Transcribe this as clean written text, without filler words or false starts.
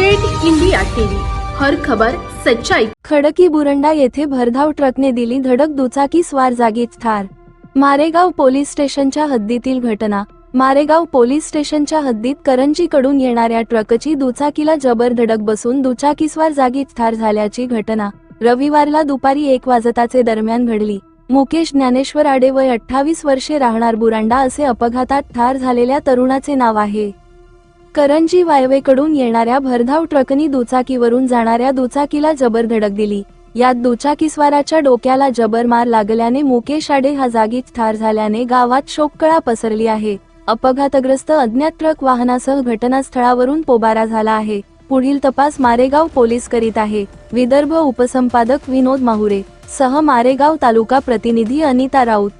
Red India TV, हर खबर सच्चाई। खडकी बुरंडा येथे भरधाव ट्रकने दिली धडक, दुचाकी स्वार जागीच ठार। मारेगाव पोलीस स्टेशनच्या हद्दीतील घटना। मारेगाव पोलीस स्टेशनच्या हद्दीत करंजीकडून येणाऱ्या ट्रकची दुचाकीला जबर धडक बसून दुचाकीस्वार जागीच ठार झाल्याची घटना रविवारला दुपारी 1 वाजताचे दरम्यान घडली। मुकेश ज्ञानेश्वर आडे, वय 28 वर्षे, राहणार बुरांडा असे अपघातात ठार झालेल्या तरुणाचे नाव आहे। करंजी वायवेकडून येणाऱ्या भरधाव ट्रकनी दुचाकीवरून जाणाऱ्या दुचाकीला जबर धडक दिली। यात दुचाकीस्वाराच्या डोक्याला जबर मार लागल्याने मुकेश आडे हा जागीच ठार झाल्याने गावात शोककळा पसरली आहे। अपघातग्रस्त अज्ञात ट्रक वाहनासह घटनास्थळावरून पोबारा झाला आहे। पुढील तपास मारेगाव पोलीस करीत आहे। विदर्भ उपसंपादक विनोद माहुरे सह मारेगाव तालुका प्रतिनिधी अनिता राऊत।